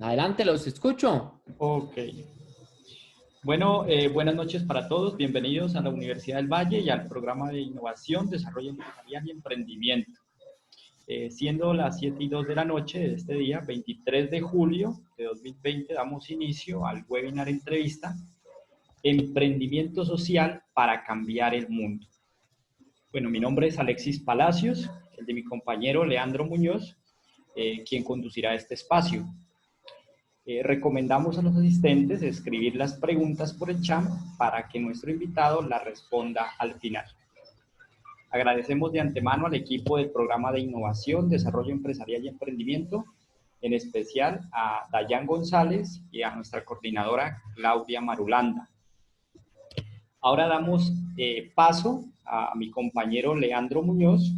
Adelante, los escucho. Ok. Bueno, buenas noches para todos. Bienvenidos a la Universidad del Valle y al programa de Innovación, Desarrollo Empresarial y Emprendimiento. Siendo las 7:02 de la noche de este día, 23 de julio de 2020, damos inicio al webinar entrevista Emprendimiento Social para Cambiar el Mundo. Bueno, mi nombre es Alexis Palacios, el de mi compañero Leandro Muñoz, quien conducirá este espacio. Recomendamos a los asistentes escribir las preguntas por el chat para que nuestro invitado las responda al final. Agradecemos de antemano al equipo del Programa de Innovación, Desarrollo Empresarial y Emprendimiento, en especial a Dayan González y a nuestra coordinadora Claudia Marulanda. Ahora damos paso a mi compañero Leandro Muñoz,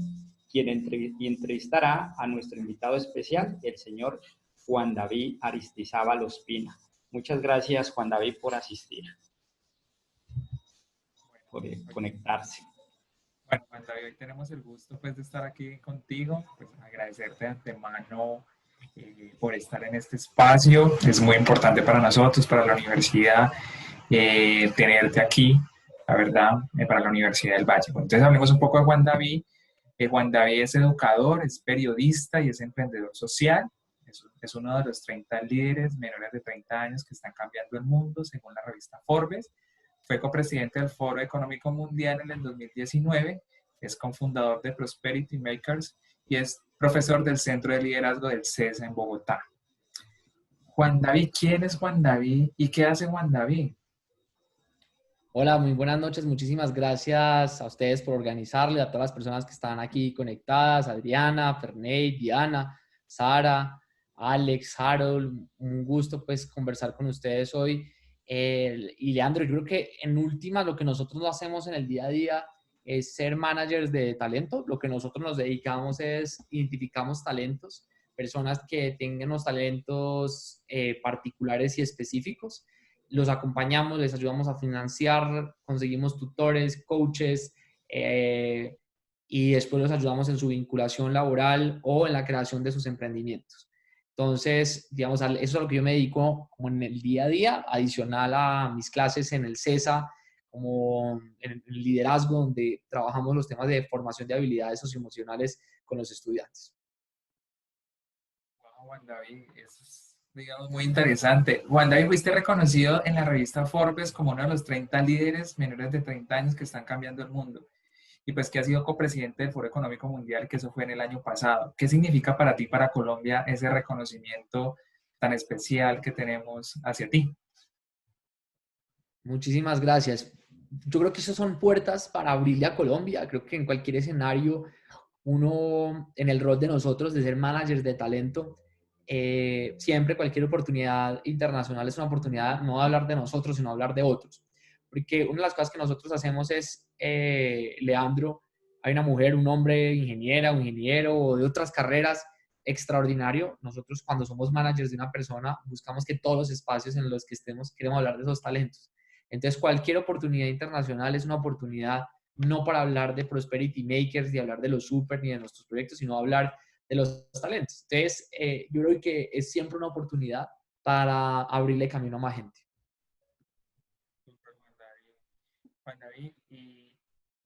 quien entrevistará a nuestro invitado especial, el señor Juan David Aristizábal Ospina. Muchas gracias, Juan David, por asistir, por conectarse. Bueno, Juan David, hoy tenemos el gusto pues, de estar aquí contigo, pues agradecerte de antemano por estar en este espacio. Es muy importante para nosotros, para la universidad, tenerte aquí, la verdad, para la Universidad del Valle. Bueno, entonces hablemos un poco de Juan David. Juan David es educador, es periodista y es emprendedor social. Es uno de los 30 líderes menores de 30 años que están cambiando el mundo, según la revista Forbes. Fue copresidente del Foro Económico Mundial en el 2019, es cofundador de Prosperity Makers y es profesor del Centro de Liderazgo del CESA en Bogotá. Juan David, ¿quién es Juan David y qué hace Juan David? Hola, muy buenas noches. Muchísimas gracias a ustedes por organizarle, a todas las personas que están aquí conectadas, Adriana, Ferney, Diana, Sara, Alex, Harold. Un gusto pues conversar con ustedes hoy. Y Leandro, yo creo que en última lo que nosotros no hacemos en el día a día es ser managers de talento. Lo que nosotros nos dedicamos es identificamos talentos, personas que tengan los talentos particulares y específicos. Los acompañamos, les ayudamos a financiar, conseguimos tutores, coaches, y después los ayudamos en su vinculación laboral o en la creación de sus emprendimientos. Entonces, digamos, eso es a lo que yo me dedico como en el día a día, adicional a mis clases en el CESA, como en el liderazgo, donde trabajamos los temas de formación de habilidades socioemocionales con los estudiantes. Wow, Juan David, eso es, digamos, muy interesante. Juan David, fuiste reconocido en la revista Forbes como uno de los 30 líderes menores de 30 años que están cambiando el mundo. Y pues que has sido copresidente del Foro Económico Mundial, que eso fue en el año pasado. ¿Qué significa para ti, para Colombia, ese reconocimiento tan especial que tenemos hacia ti? Muchísimas gracias. Yo creo que esas son puertas para abrirle a Colombia. Creo que en cualquier escenario, uno, en el rol de nosotros de ser managers de talento, siempre cualquier oportunidad internacional es una oportunidad no de hablar de nosotros, sino de hablar de otros. Porque una de las cosas que nosotros hacemos es, Leandro, hay una mujer, un hombre, ingeniera, un ingeniero o de otras carreras, extraordinario. Nosotros cuando somos managers de una persona, buscamos que todos los espacios en los que estemos queremos hablar de esos talentos. Entonces, cualquier oportunidad internacional es una oportunidad no para hablar de Prosperity Makers, ni hablar de los super, ni de nuestros proyectos, sino hablar de los talentos. Entonces, yo creo que es siempre una oportunidad para abrirle camino a más gente. Juan David, ¿y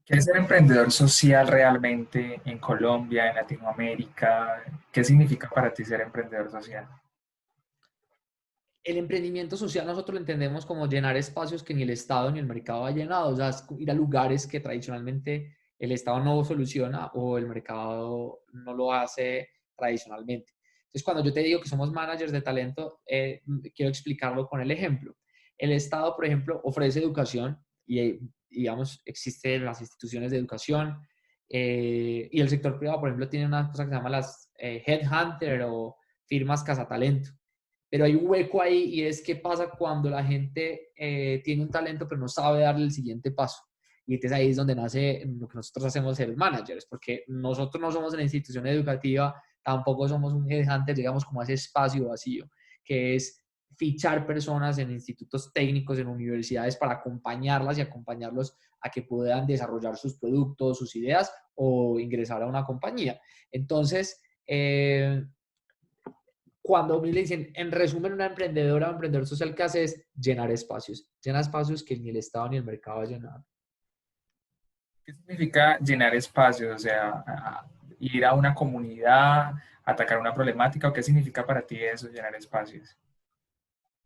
qué es ser emprendedor social realmente en Colombia, en Latinoamérica? ¿Qué significa para ti ser emprendedor social? El emprendimiento social nosotros lo entendemos como llenar espacios que ni el Estado ni el mercado ha llenado, o sea, es ir a lugares que tradicionalmente el Estado no soluciona o el mercado no lo hace tradicionalmente. Entonces, cuando yo te digo que somos managers de talento, quiero explicarlo con el ejemplo. El Estado, por ejemplo, ofrece educación y, digamos, existen las instituciones de educación, y el sector privado, por ejemplo, tiene una cosa que se llama las headhunter o firmas cazatalento. Pero hay un hueco ahí y es qué pasa cuando la gente tiene un talento pero no sabe darle el siguiente paso. Y entonces ahí es donde nace lo que nosotros hacemos ser managers, porque nosotros no somos una institución educativa, tampoco somos un headhunter, llegamos como a ese espacio vacío, que es fichar personas en institutos técnicos, en universidades para acompañarlas y acompañarlos a que puedan desarrollar sus productos, sus ideas o ingresar a una compañía. Entonces, cuando a mí le dicen, en resumen, una emprendedora o emprendedor social, ¿qué hace? Es llenar espacios. Llena espacios que ni el Estado ni el mercado ha llenado. ¿Qué significa llenar espacios? O sea, ir a una comunidad, atacar una problemática, ¿o qué significa para ti eso, llenar espacios?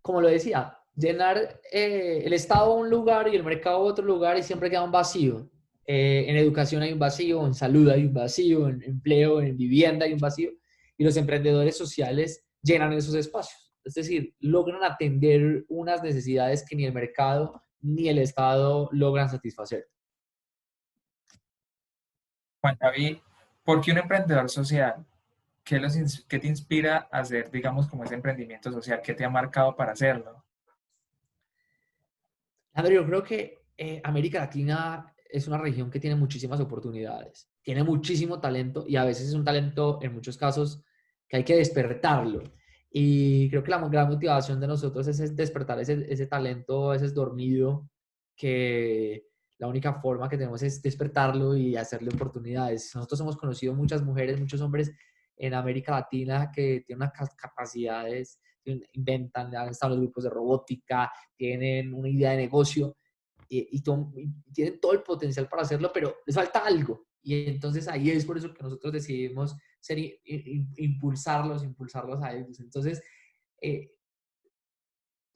Como lo decía, llenar el Estado un lugar y el mercado otro lugar y siempre queda un vacío. En educación hay un vacío, en salud hay un vacío, en empleo, en vivienda hay un vacío. Y los emprendedores sociales llenan esos espacios. Es decir, logran atender unas necesidades que ni el mercado ni el Estado logran satisfacer. Juan David, ¿por qué un emprendedor social? ¿Qué te inspira a hacer, digamos, como ese emprendimiento social? ¿Qué te ha marcado para hacerlo? André, yo creo que América Latina es una región que tiene muchísimas oportunidades, tiene muchísimo talento y a veces es un talento, en muchos casos, que hay que despertarlo. Y creo que la gran motivación de nosotros es despertar ese talento, ese dormido, que la única forma que tenemos es despertarlo y hacerle oportunidades. Nosotros hemos conocido muchas mujeres, muchos hombres en América Latina que tienen unas capacidades, inventan, están los grupos de robótica, tienen una idea de negocio y tienen todo el potencial para hacerlo, pero les falta algo. Y entonces ahí es por eso que nosotros decidimos impulsarlos a ellos. Entonces, eh,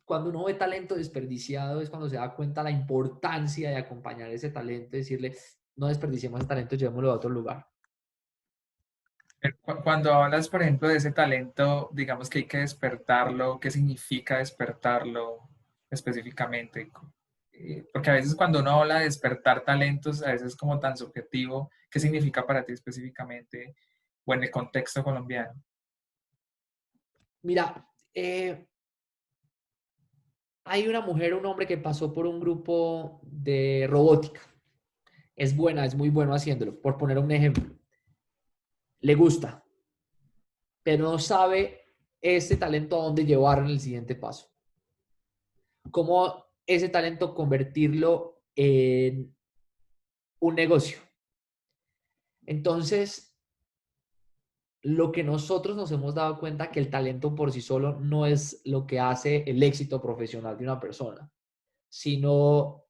cuando uno ve talento desperdiciado es cuando se da cuenta la importancia de acompañar ese talento y decirle, no desperdiciemos ese talento, llevémoslo a otro lugar. Cuando hablas, por ejemplo, de ese talento, digamos que hay que despertarlo, ¿qué significa despertarlo específicamente? Porque a veces cuando uno habla de despertar talentos, a veces es como tan subjetivo. ¿Qué significa para ti específicamente o en el contexto colombiano? Mira, hay una mujer, un hombre que pasó por un grupo de robótica. Es buena, es muy bueno haciéndolo, por poner un ejemplo. Le gusta, pero no sabe ese talento a dónde llevar en el siguiente paso. Cómo ese talento convertirlo en un negocio. Entonces, lo que nosotros nos hemos dado cuenta que el talento por sí solo no es lo que hace el éxito profesional de una persona, sino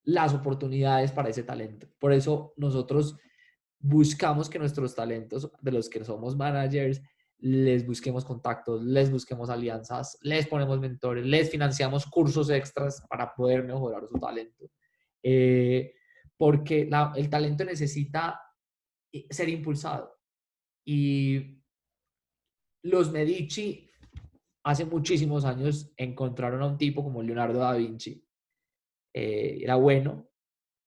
las oportunidades para ese talento. Por eso nosotros buscamos que nuestros talentos, de los que somos managers, les busquemos contactos, les busquemos alianzas, les ponemos mentores, les financiamos cursos extras para poder mejorar su talento. Eh, porque el talento necesita ser impulsado. Y los Medici hace muchísimos años encontraron a un tipo como Leonardo da Vinci. Era bueno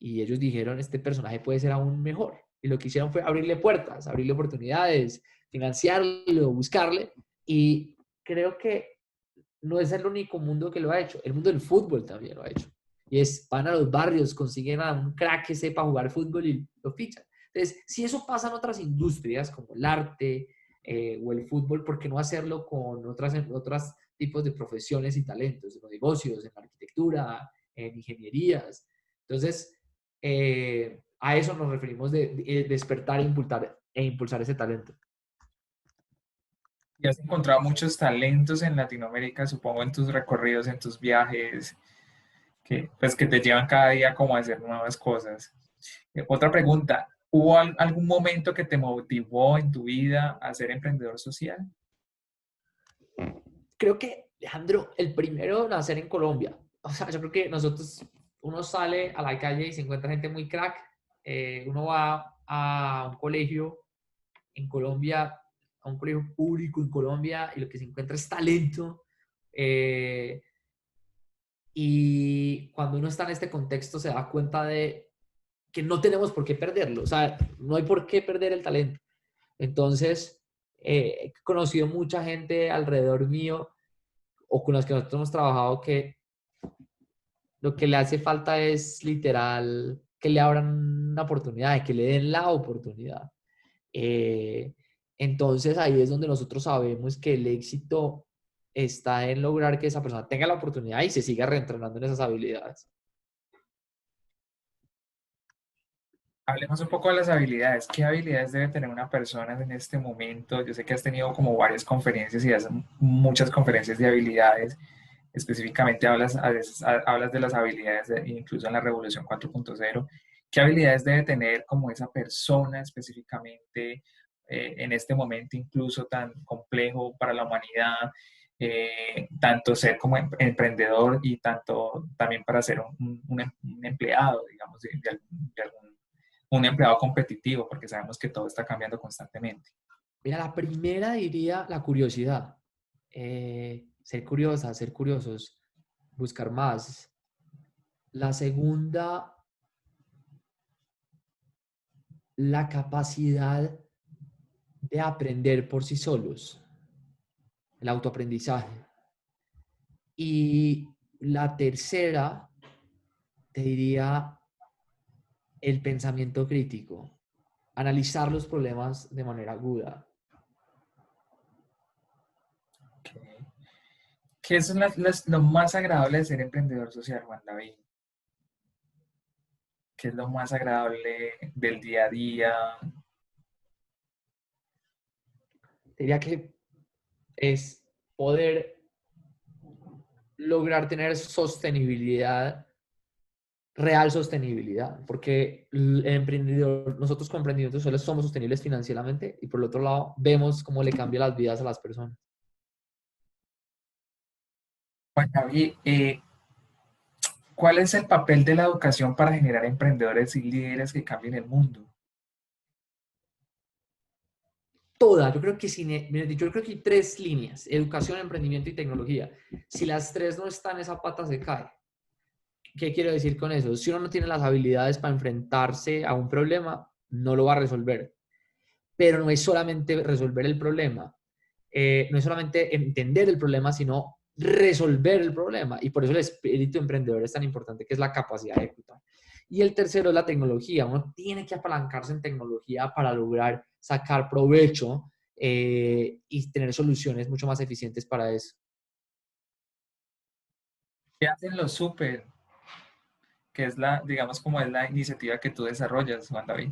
y ellos dijeron, este personaje puede ser aún mejor. Y lo que hicieron fue abrirle puertas, abrirle oportunidades, financiarlo, buscarle. Y creo que no es el único mundo que lo ha hecho. El mundo del fútbol también lo ha hecho. Y es, van a los barrios, consiguen a un crack que sepa jugar fútbol y lo fichan. Entonces, si eso pasa en otras industrias como el arte o el fútbol, ¿por qué no hacerlo con otros tipos de profesiones y talentos, en los negocios, en la arquitectura, en ingenierías? Entonces, a eso nos referimos de despertar e impulsar ese talento. Y has encontrado muchos talentos en Latinoamérica, supongo, en tus recorridos, en tus viajes, que, pues, que te llevan cada día como a hacer nuevas cosas. Otra pregunta, ¿hubo algún momento que te motivó en tu vida a ser emprendedor social? Creo que, Alejandro, el primero en nacer en Colombia. O sea, yo creo que uno sale a la calle y se encuentra gente muy crack. Uno va a un colegio en Colombia, a un colegio público en Colombia, y lo que se encuentra es talento. Y cuando uno está en este contexto se da cuenta de que no tenemos por qué perderlo. O sea, no hay por qué perder el talento. Entonces, he conocido mucha gente alrededor mío o con las que nosotros hemos trabajado que lo que le hace falta es literal que le abran una oportunidad, que le den la oportunidad. Eh, entonces ahí es donde nosotros sabemos que el éxito está en lograr que esa persona tenga la oportunidad y se siga reentrenando en esas habilidades. Hablemos un poco de las habilidades. ¿Qué habilidades debe tener una persona en este momento? Yo sé que has tenido como varias conferencias y haces muchas conferencias de habilidades. Específicamente hablas, a veces, hablas de las habilidades, incluso en la Revolución 4.0. ¿Qué habilidades debe tener como esa persona específicamente en este momento incluso tan complejo para la humanidad? Tanto ser como emprendedor y tanto también para ser un empleado, digamos, de algún un empleado competitivo, porque sabemos que todo está cambiando constantemente. Mira, la primera diría la curiosidad. Ser curiosa, ser curiosos, buscar más. La segunda, la capacidad de aprender por sí solos, el autoaprendizaje. Y la tercera, te diría el pensamiento crítico, analizar los problemas de manera aguda. Okay. ¿Qué es lo más agradable de ser emprendedor social, Juan David? ¿Qué es lo más agradable del día a día? Diría que es poder lograr tener sostenibilidad, real sostenibilidad, porque el emprendedor, nosotros como emprendedores solo somos sostenibles financieramente y por el otro lado vemos cómo le cambia las vidas a las personas. Juan David, ¿cuál es el papel de la educación para generar emprendedores y líderes que cambien el mundo? Toda, yo creo que yo creo que hay tres líneas: educación, emprendimiento y tecnología. Si las tres no están, esa pata se cae. ¿Qué quiero decir con eso? Si uno no tiene las habilidades para enfrentarse a un problema, no lo va a resolver. Pero no es solamente resolver el problema, no es solamente entender el problema, sino resolver el problema. Y por eso el espíritu emprendedor es tan importante, que es la capacidad de ejecutar. Y el tercero es la tecnología. Uno tiene que apalancarse en tecnología para lograr sacar provecho y tener soluciones mucho más eficientes para eso. ¿Qué hacen los súper? Que es la, digamos, como es la iniciativa que tú desarrollas, Juan David.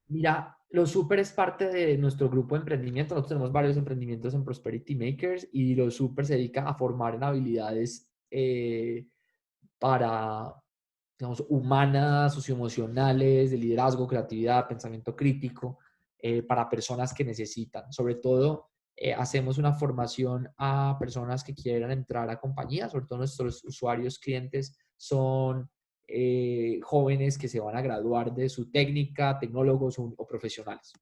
Mira, los super es parte de nuestro grupo de emprendimiento. Nosotros tenemos varios emprendimientos en Prosperity Makers y los super se dedica a formar en habilidades para, digamos, humanas, socioemocionales, de liderazgo, creatividad, pensamiento crítico, para personas que necesitan. Sobre todo, hacemos una formación a personas que quieran entrar a compañías, sobre todo nuestros usuarios, clientes, son jóvenes que se van a graduar de su técnica, tecnólogos o profesionales.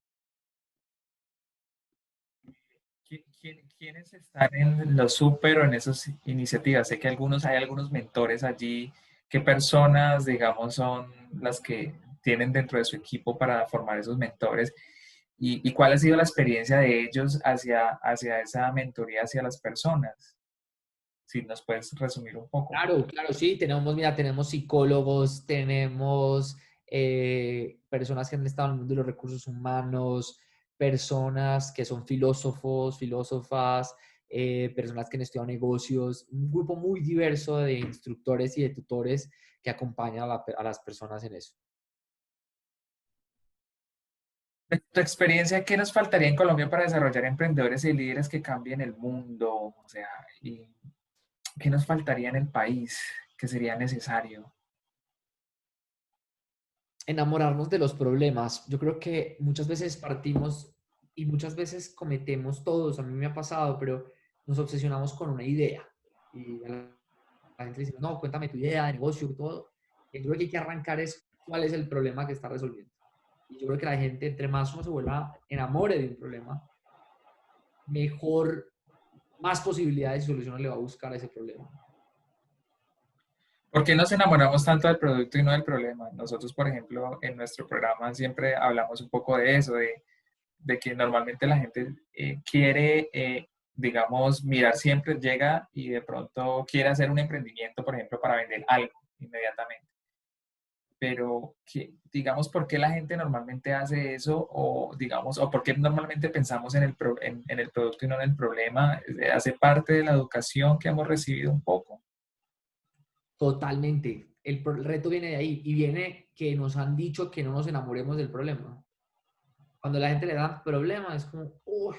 ¿Quiénes están en los súper o en esas iniciativas? Sé que hay algunos mentores allí. ¿Qué personas, digamos, son las que tienen dentro de su equipo para formar esos mentores? ¿Y cuál ha sido la experiencia de ellos hacia esa mentoría hacia las personas? Si nos puedes resumir un poco. Claro, claro, sí, tenemos, mira, tenemos psicólogos, tenemos personas que han estado en el mundo de los recursos humanos, personas que son filósofos, filósofas, personas que han estudiado negocios, un grupo muy diverso de instructores y de tutores que acompañan a las personas en eso. De tu experiencia, ¿qué nos faltaría en Colombia para desarrollar emprendedores y líderes que cambien el mundo? O sea, ¿y qué nos faltaría en el país que sería necesario? Enamorarnos de los problemas. Yo creo que muchas veces partimos y muchas veces cometemos todos, a mí me ha pasado, pero nos obsesionamos con una idea. Y a la gente le dice, no, cuéntame tu idea de negocio, todo. Y yo creo que hay que arrancar es cuál es el problema que está resolviendo. Y yo creo que la gente, entre más uno se vuelva enamore de un problema, mejor, más posibilidades y soluciones le va a buscar a ese problema. ¿Por qué nos enamoramos tanto del producto y no del problema? Nosotros, por ejemplo, en nuestro programa siempre hablamos un poco de eso, de que normalmente la gente quiere, digamos, mirar siempre, llega y de pronto quiere hacer un emprendimiento, por ejemplo, para vender algo inmediatamente. Pero, digamos, ¿por qué la gente normalmente hace eso? O, digamos, o por qué normalmente pensamos en en el producto y no en el problema. ¿Hace parte de la educación que hemos recibido un poco? Totalmente. el reto viene de ahí y viene que nos han dicho que no nos enamoremos del problema. Cuando la gente le da problema es como, uy,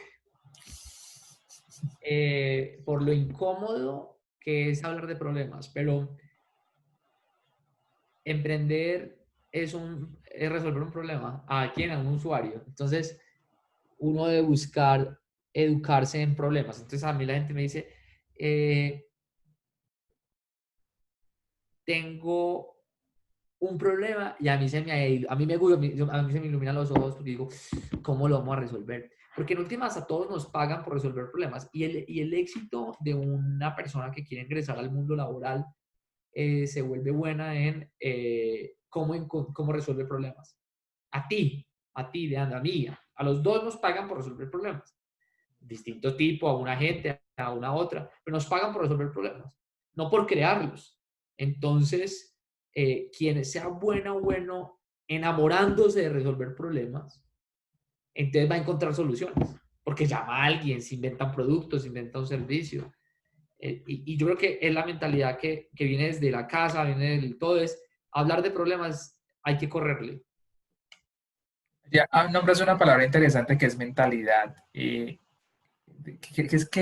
por lo incómodo que es hablar de problemas, pero emprender es resolver un problema. ¿A quién? A un usuario. Entonces, uno debe buscar educarse en problemas. Entonces, a mí la gente me dice, tengo un problema y a mí a mí se me iluminan los ojos porque digo, ¿cómo lo vamos a resolver? Porque en últimas a todos nos pagan por resolver problemas y el éxito de una persona que quiere ingresar al mundo laboral se vuelve buena en cómo resolver problemas. A ti, Leandro, a mí, a los dos nos pagan por resolver problemas. Distinto tipo, a una gente, a una otra, pero nos pagan por resolver problemas, no por crearlos. Entonces, quien sea bueno o bueno enamorándose de resolver problemas, entonces va a encontrar soluciones, porque llama a alguien, se inventa un producto, se inventa un servicio. Y yo creo que es la mentalidad que viene desde la casa, viene del todo, es hablar de problemas, hay que correrle. Ya nombras una palabra interesante que es mentalidad. ¿Qué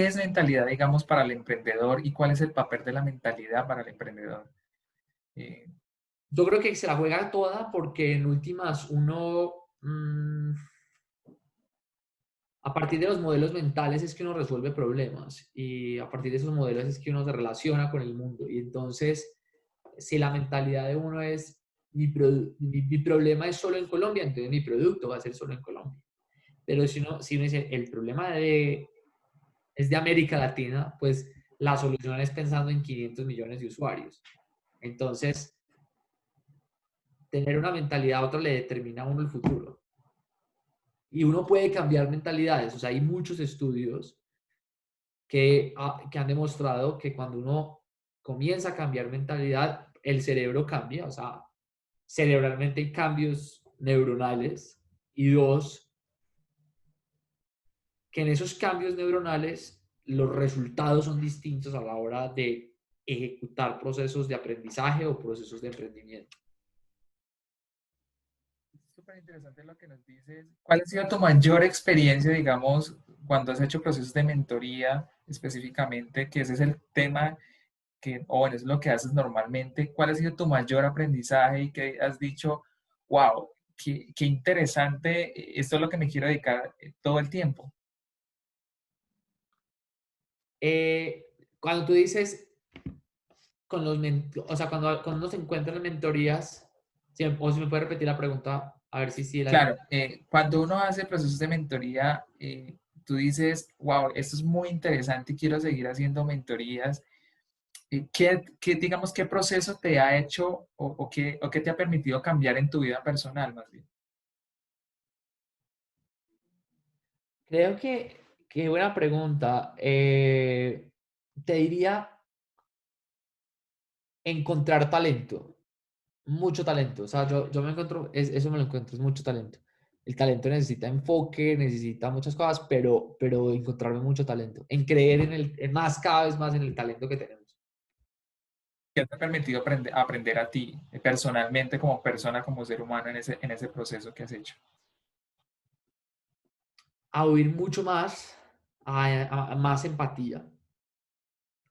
es mentalidad, digamos, para el emprendedor y cuál es el papel de la mentalidad para el emprendedor? Eh, Yo creo que se la juega toda porque en últimas uno, a partir de los modelos mentales es que uno resuelve problemas y a partir de esos modelos es que uno se relaciona con el mundo. Y entonces, si la mentalidad de uno es, mi problema es solo en Colombia, entonces mi producto va a ser solo en Colombia. Pero si uno dice, el problema es de América Latina, pues la solución es pensando en 500 millones de usuarios. Entonces, tener una mentalidad a otro le determina a uno el futuro. Y uno puede cambiar mentalidades. O sea, hay muchos estudios que han demostrado que cuando uno comienza a cambiar mentalidad, el cerebro cambia. O sea, cerebralmente hay cambios neuronales. Y dos, que en esos cambios neuronales los resultados son distintos a la hora de ejecutar procesos de aprendizaje o procesos de emprendimiento. Súper interesante lo que nos dices. ¿Cuál ha sido tu mayor experiencia, digamos, cuando has hecho procesos de mentoría específicamente, que ese es el tema que, o bueno, es lo que haces normalmente? ¿Cuál ha sido tu mayor aprendizaje y que has dicho, wow, qué interesante, esto es lo que me quiero dedicar todo el tiempo? Cuando tú dices, o sea, cuando uno se encuentra en mentorías, o si me puede repetir la pregunta, a ver si la Claro, entiendo. cuando uno hace procesos de mentoría, tú dices, wow, esto es muy interesante y quiero seguir haciendo mentorías. Digamos, qué proceso te ha hecho o qué te ha permitido cambiar en tu vida personal, más bien? Creo que buena pregunta. Te diría encontrar talento, mucho talento. O sea, yo me encuentro, eso me lo encuentro, es mucho talento. El talento necesita enfoque, necesita muchas cosas, pero encontrarme mucho talento, en creer en más, cada vez más en el talento que tenemos. ¿Qué te ha permitido aprender a ti personalmente, como persona, como ser humano en ese proceso que has hecho? A oír mucho más, a más empatía,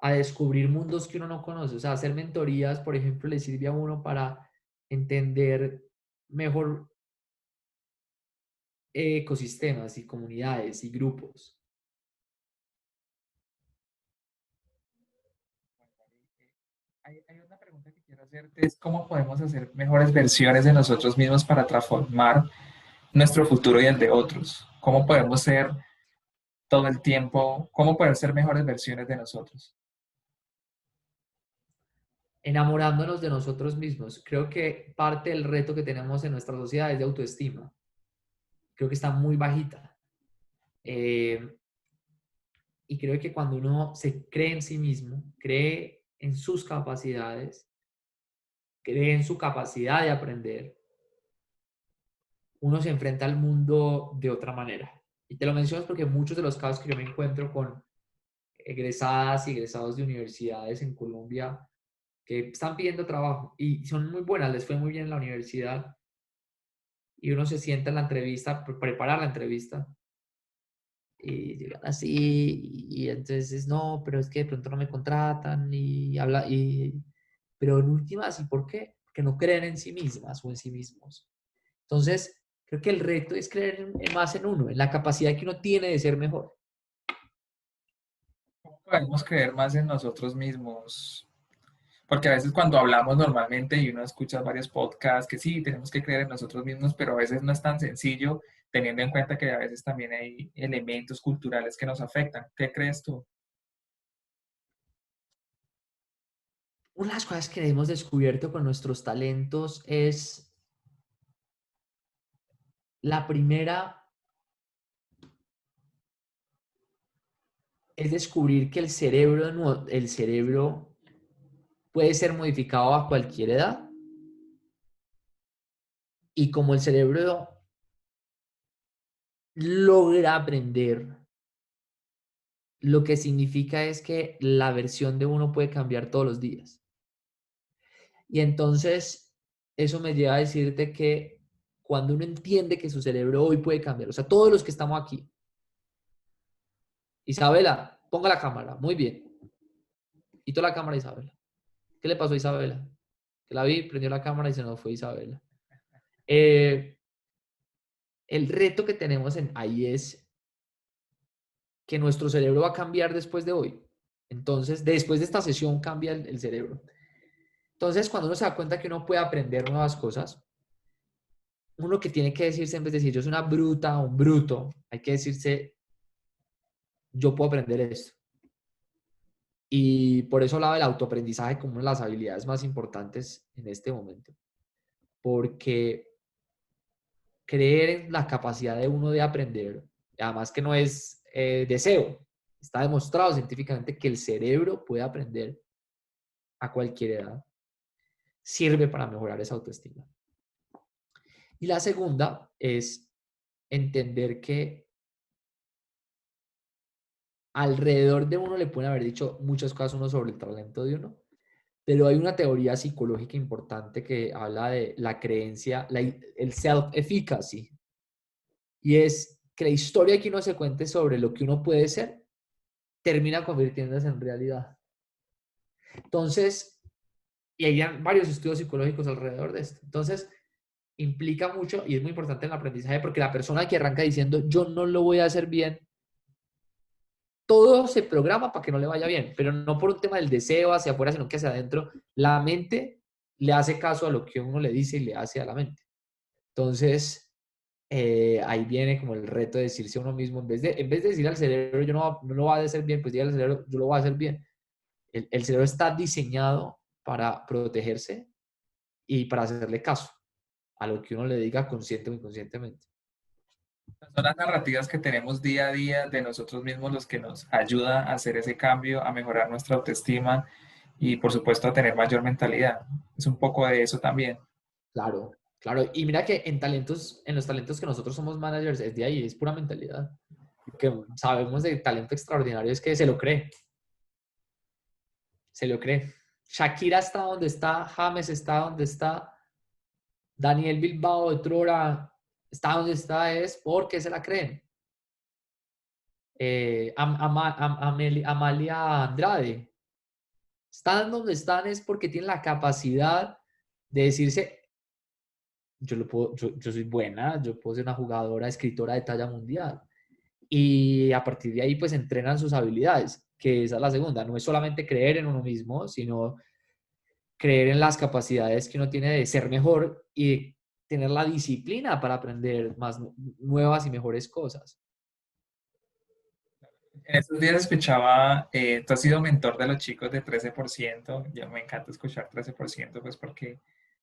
a descubrir mundos que uno no conoce. O sea, hacer mentorías, por ejemplo, le sirve a uno para entender mejor ecosistemas y comunidades y grupos. Hay una pregunta que quiero hacerte, es cómo podemos hacer mejores versiones de nosotros mismos para transformar nuestro futuro y el de otros. ¿Cómo podemos ser todo el tiempo, cómo poder ser mejores versiones de nosotros? Enamorándonos de nosotros mismos. Creo que parte del reto que tenemos en nuestra sociedad es de autoestima. Creo que está muy bajita. Y creo que cuando uno se cree en sí mismo, cree en sus capacidades, cree en su capacidad de aprender, uno se enfrenta al mundo de otra manera. Y te lo menciono porque muchos de los casos que yo me encuentro con egresadas y egresados de universidades en Colombia que están pidiendo trabajo y son muy buenas, les fue muy bien en la universidad y uno se sienta en la entrevista, preparar la entrevista y llegan así y entonces no, pero es que de pronto no me contratan y habla pero en últimas, ¿y por qué? Porque no creen en sí mismas o en sí mismos. Entonces, creo que el reto es creer más en uno, en la capacidad que uno tiene de ser mejor. ¿Cómo podemos creer más en nosotros mismos? Porque a veces cuando hablamos normalmente y uno escucha varios podcasts que sí, tenemos que creer en nosotros mismos, pero a veces no es tan sencillo teniendo en cuenta que a veces también hay elementos culturales que nos afectan. ¿Qué crees tú? Una de las cosas que hemos descubierto con nuestros talentos es la primera, es descubrir que el cerebro puede ser modificado a cualquier edad y como el cerebro logra aprender, lo que significa es que la versión de uno puede cambiar todos los días. Y entonces eso me lleva a decirte que cuando uno entiende que su cerebro hoy puede cambiar, o sea, todos los que estamos aquí, Isabela, ponga la cámara, muy bien. Quito la cámara, Isabela. ¿Qué le pasó a Isabela? Que la vi, prendió la cámara y se nos fue Isabela. El reto que tenemos ahí es que nuestro cerebro va a cambiar después de hoy. Entonces, después de esta sesión cambia el cerebro. Entonces, cuando uno se da cuenta que uno puede aprender nuevas cosas, uno que tiene que decirse, en vez de decir yo soy una bruta o un bruto, hay que decirse yo puedo aprender esto. Y por eso hablaba del autoaprendizaje como una de las habilidades más importantes en este momento. Porque creer en la capacidad de uno de aprender, además que no es deseo, está demostrado científicamente que el cerebro puede aprender a cualquier edad, sirve para mejorar esa autoestima. Y la segunda es entender que alrededor de uno le pueden haber dicho muchas cosas uno sobre el talento de uno, pero hay una teoría psicológica importante que habla de la creencia, el self-efficacy, y es que la historia que uno se cuente sobre lo que uno puede ser termina convirtiéndose en realidad. Entonces, y hay varios estudios psicológicos alrededor de esto. Entonces, implica mucho y es muy importante en el aprendizaje porque la persona que arranca diciendo yo no lo voy a hacer bien, todo se programa para que no le vaya bien, pero no por un tema del deseo hacia afuera, sino que hacia adentro. La mente le hace caso a lo que uno le dice y le hace a la mente. Entonces, ahí viene como el reto de decirse a uno mismo, en vez de decir al cerebro, yo no lo voy a hacer bien, pues diga al cerebro, yo lo voy a hacer bien. El cerebro está diseñado para protegerse y para hacerle caso a lo que uno le diga consciente o inconscientemente. Son las narrativas que tenemos día a día de nosotros mismos los que nos ayuda a hacer ese cambio, a mejorar nuestra autoestima y por supuesto a tener mayor mentalidad. Es un poco de eso también. Claro, claro. Y mira que en los talentos que nosotros somos managers, es de ahí, es pura mentalidad. Lo que sabemos de talento extraordinario es que se lo cree. Se lo cree. Shakira está donde está, James está donde está, Daniel Bilbao de Trora está donde está, es porque se la creen. Amalia Andrade están donde están es porque tienen la capacidad de decirse, yo soy buena, yo puedo ser una jugadora, escritora de talla mundial. Y a partir de ahí pues entrenan sus habilidades, que esa es la segunda, no es solamente creer en uno mismo, sino creer en las capacidades que uno tiene de ser mejor y tener la disciplina para aprender más nuevas y mejores cosas. En estos días escuchaba, tú has sido mentor de los chicos de 13%, yo me encanta escuchar 13%, pues porque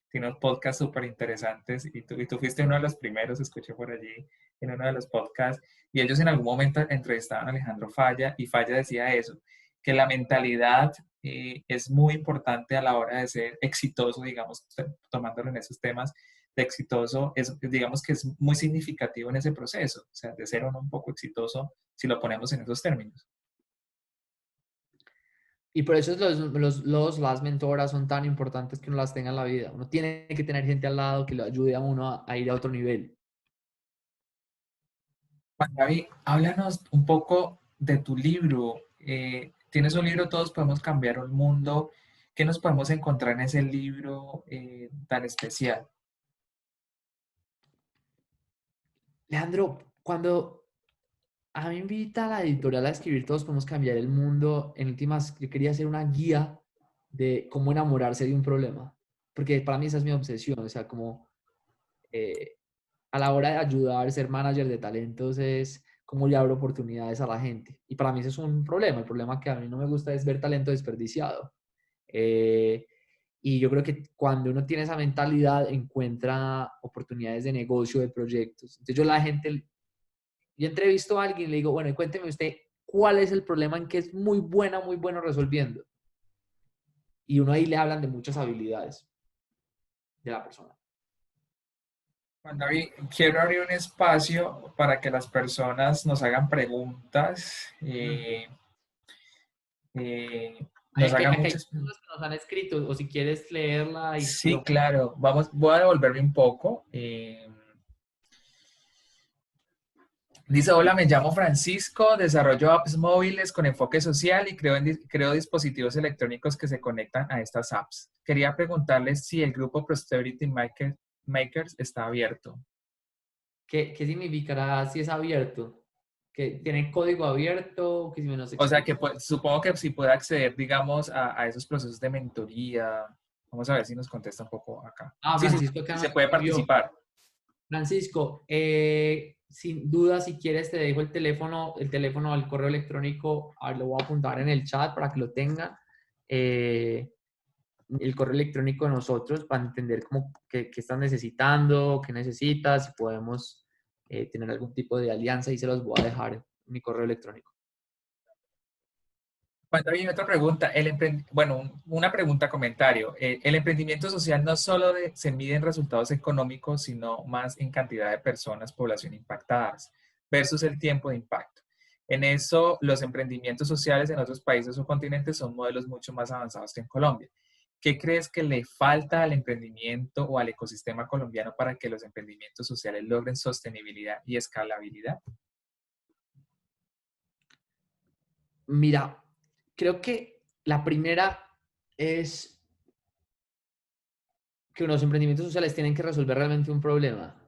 tiene unos podcasts súper interesantes y tú fuiste uno de los primeros, escuché por allí en uno de los podcasts, y ellos en algún momento entrevistaban a Alejandro Falla y Falla decía eso, que la mentalidad es muy importante a la hora de ser exitoso, digamos, tomándolo en esos temas de exitoso, digamos que es muy significativo en ese proceso, o sea, de ser uno un poco exitoso si lo ponemos en esos términos. Y por eso las mentoras son tan importantes que uno las tenga en la vida. Uno tiene que tener gente al lado que lo ayude a uno a ir a otro nivel. Juan David, háblanos un poco de tu libro. Tienes un libro, Todos podemos cambiar un mundo. ¿Qué nos podemos encontrar en ese libro tan especial? Leandro, cuando a mí me invita a la editorial a escribir Todos podemos cambiar el mundo, en últimas yo quería hacer una guía de cómo enamorarse de un problema, porque para mí esa es mi obsesión, o sea, como eh, a la hora de ayudar, ser manager de talentos es cómo le abro oportunidades a la gente. Y para mí ese es un problema. El problema que a mí no me gusta es ver talento desperdiciado. Eh, y yo creo que cuando uno tiene esa mentalidad, encuentra oportunidades de negocio, de proyectos. Entonces yo entrevisto a alguien y le digo, bueno, y cuénteme usted, ¿cuál es el problema en que es muy bueno resolviendo? Y uno ahí le hablan de muchas habilidades de la persona. Juan David, quiero abrir un espacio para que las personas nos hagan preguntas. Nos Acá hagan hay muchas preguntas. personas que nos han escrito, o si quieres leerla y Sí, claro. Voy a devolverme un poco. Dice, hola, me llamo Francisco, desarrollo apps móviles con enfoque social y creo dispositivos electrónicos que se conectan a estas apps. Quería preguntarles si el grupo Makers está abierto. ¿Qué significará si es abierto? ¿Que tiene código abierto? ¿Que si me nos O sea, explica? supongo que si puede acceder, digamos, a esos procesos de mentoría. Vamos a ver si nos contesta un poco acá. Sí, sí, Francisco acá sí se nos puede escribió. participar. Francisco, sin duda, si quieres, te dejo el teléfono al correo electrónico, lo voy a apuntar en el chat para que lo tenga. El correo electrónico de nosotros para entender qué estás necesitando, qué necesitas, si podemos tener algún tipo de alianza y se los voy a dejar en mi correo electrónico. Cuando hay otra pregunta, bueno, una pregunta, comentario. El emprendimiento social no solo se mide en resultados económicos, sino más en cantidad de personas, población impactadas, versus el tiempo de impacto. En eso, los emprendimientos sociales en otros países o continentes son modelos mucho más avanzados que en Colombia. ¿Qué crees que le falta al emprendimiento o al ecosistema colombiano para que los emprendimientos sociales logren sostenibilidad y escalabilidad? Mira, creo que la primera es que los emprendimientos sociales tienen que resolver realmente un problema.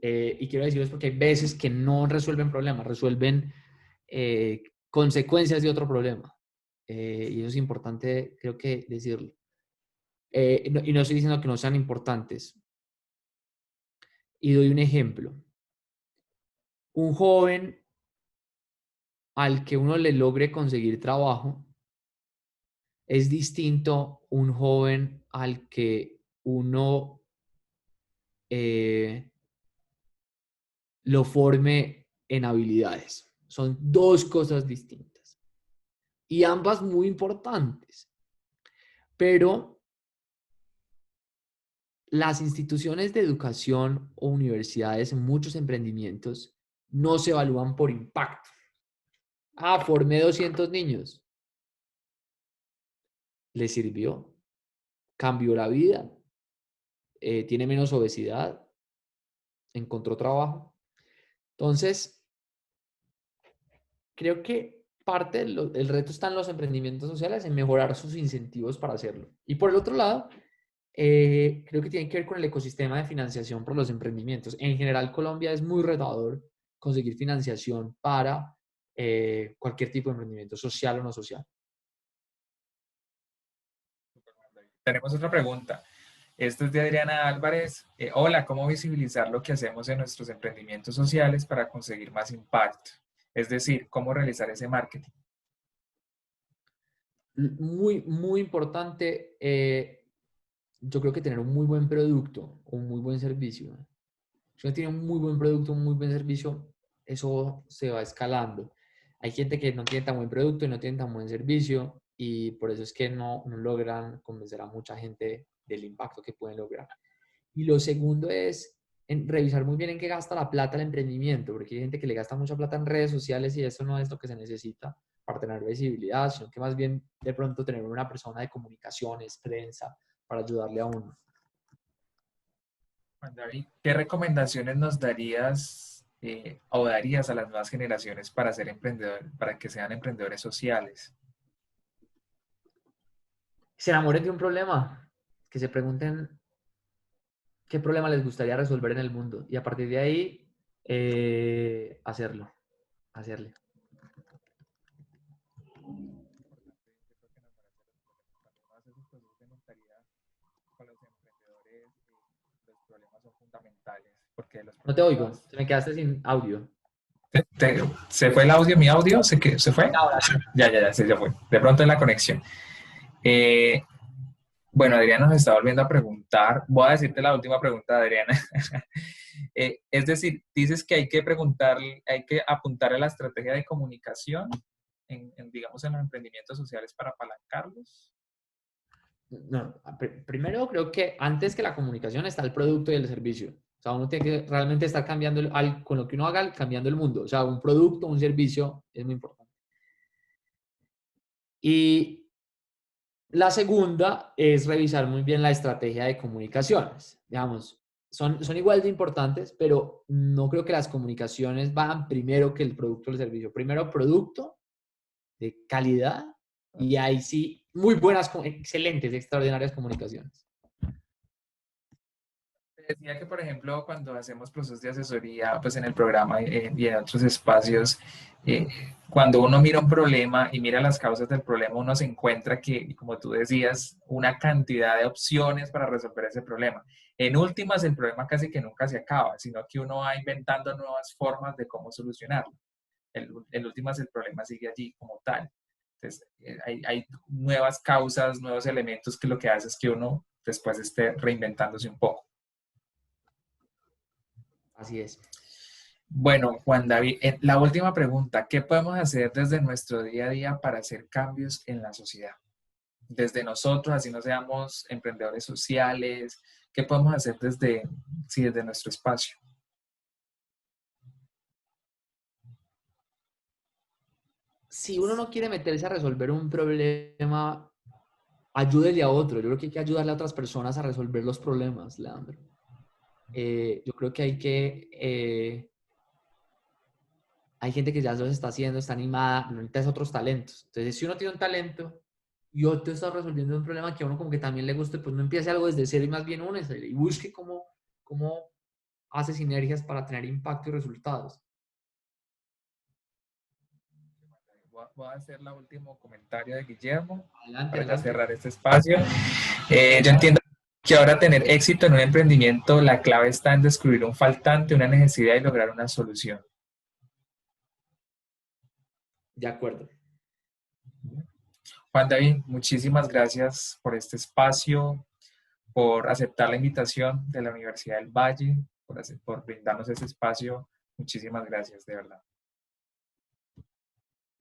Y quiero decirlo porque hay veces que no resuelven problemas, resuelven consecuencias de otro problema. Y eso es importante, creo que decirlo. Y no estoy diciendo que no sean importantes. Y doy un ejemplo. Un joven al que uno le logre conseguir trabajo es distinto un joven al que uno lo forme en habilidades. Son dos cosas distintas y ambas muy importantes. Pero las instituciones de educación o universidades en muchos emprendimientos no se evalúan por impacto. Formé 200 niños. ¿Le sirvió? ¿Cambió la vida? ¿Tiene menos obesidad? ¿Encontró trabajo? Entonces, creo que parte del reto está en los emprendimientos sociales, en mejorar sus incentivos para hacerlo. Y por el otro lado, creo que tiene que ver con el ecosistema de financiación por los emprendimientos. En general, Colombia es muy retador conseguir financiación para cualquier tipo de emprendimiento, social o no social. Tenemos otra pregunta. Esto es de Adriana Álvarez. Hola, ¿cómo visibilizar lo que hacemos en nuestros emprendimientos sociales para conseguir más impacto? Es decir, ¿cómo realizar ese marketing? Muy importante, yo creo que tener un muy buen producto, un muy buen servicio. Si uno tiene un muy buen producto, un muy buen servicio, eso se va escalando. Hay gente que no tiene tan buen producto y no tiene tan buen servicio y por eso es que no logran convencer a mucha gente del impacto que pueden lograr. Y lo segundo es revisar muy bien en qué gasta la plata el emprendimiento, porque hay gente que le gasta mucha plata en redes sociales y eso no es lo que se necesita para tener visibilidad, sino que más bien de pronto tener una persona de comunicaciones, prensa, para ayudarle a uno. Juan David, ¿qué recomendaciones nos darías o darías a las nuevas generaciones para ser emprendedores, para que sean emprendedores sociales? Se enamoren de un problema, que se pregunten qué problema les gustaría resolver en el mundo y a partir de ahí hacerle. Con los emprendedores, los problemas son fundamentales, porque los No te oigo, problemas... te me quedaste sin audio. ¿Se fue el audio, mi audio? ¿Se fue? Ahora, Ya, se fue. De pronto es la conexión. Eh, bueno, Adriana nos está volviendo a preguntar. Voy a decirte la última pregunta, Adriana. Es decir, dices que hay que preguntar, hay que apuntar a la estrategia de comunicación digamos, en los emprendimientos sociales para apalancarlos. no, primero creo que antes que la comunicación está el producto y el servicio. O sea, uno tiene que realmente estar cambiando, con lo que uno haga, cambiando el mundo. O sea, un producto, un servicio es muy importante. Y la segunda es revisar muy bien la estrategia de comunicaciones. Digamos, son igual de importantes, pero no creo que las comunicaciones van primero que el producto o el servicio. Primero, producto de calidad y ahí sí, muy buenas, excelentes, extraordinarias comunicaciones. Decía que, por ejemplo, cuando hacemos procesos de asesoría, pues en el programa y en otros espacios, eh, cuando uno mira un problema y mira las causas del problema, uno se encuentra que, como tú decías, una cantidad de opciones para resolver ese problema. En últimas, el problema casi que nunca se acaba, sino que uno va inventando nuevas formas de cómo solucionarlo. En últimas, el problema sigue allí como tal. Entonces, hay nuevas causas, nuevos elementos que lo que hace es que uno después esté reinventándose un poco. Así es. Bueno, Juan David, la última pregunta, ¿qué podemos hacer desde nuestro día a día para hacer cambios en la sociedad? Desde nosotros, así no seamos emprendedores sociales, ¿qué podemos hacer desde nuestro espacio? Si uno no quiere meterse a resolver un problema, ayúdele a otro. Yo creo que hay que ayudarle a otras personas a resolver los problemas, Leandro. Yo creo que hay gente que ya los está haciendo, está animada, no necesitas otros talentos. Entonces, si uno tiene un talento y otro está resolviendo un problema que a uno como que también le guste, pues no empiece algo desde cero y más bien únese y busque cómo hace sinergias para tener impacto y resultados. Voy a hacer el último comentario de Guillermo Adelante, para ya adelante. cerrar este espacio. Yo entiendo que ahora tener éxito en un emprendimiento, la clave está en descubrir un faltante, una necesidad y lograr una solución. De acuerdo. Juan David, muchísimas gracias por este espacio, por aceptar la invitación de la Universidad del Valle, por brindarnos ese espacio. Muchísimas gracias, de verdad.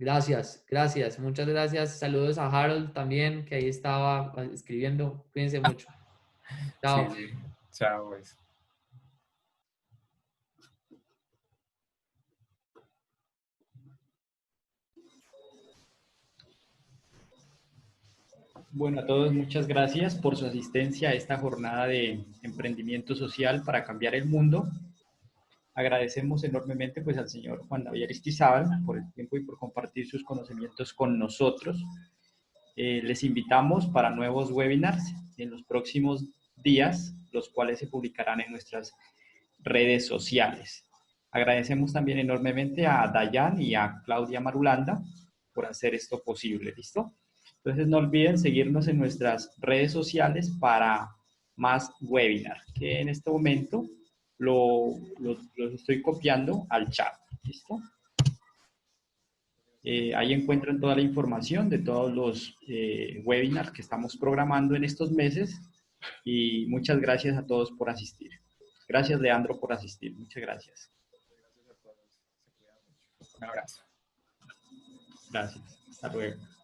Gracias, gracias. Muchas gracias. Saludos a Harold también, que ahí estaba escribiendo. Cuídense mucho. Sí, Chao. sí. Chao, pues. Bueno, a todos muchas gracias por su asistencia a esta jornada de emprendimiento social para cambiar el mundo. Agradecemos enormemente pues al señor Juan David Aristizábal por el tiempo y por compartir sus conocimientos con nosotros. Les invitamos para nuevos webinars en los próximos días, los cuales se publicarán en nuestras redes sociales. Agradecemos también enormemente a Dayan y a Claudia Marulanda por hacer esto posible, ¿listo? Entonces no olviden seguirnos en nuestras redes sociales para más webinars, que en este momento los estoy copiando al chat, ¿listo? Ahí encuentran toda la información de todos los webinars que estamos programando en estos meses y muchas gracias a todos por asistir. Gracias, Leandro, por asistir. Muchas gracias. Gracias a todos. Se cuidan mucho. Un abrazo. Gracias. Hasta luego.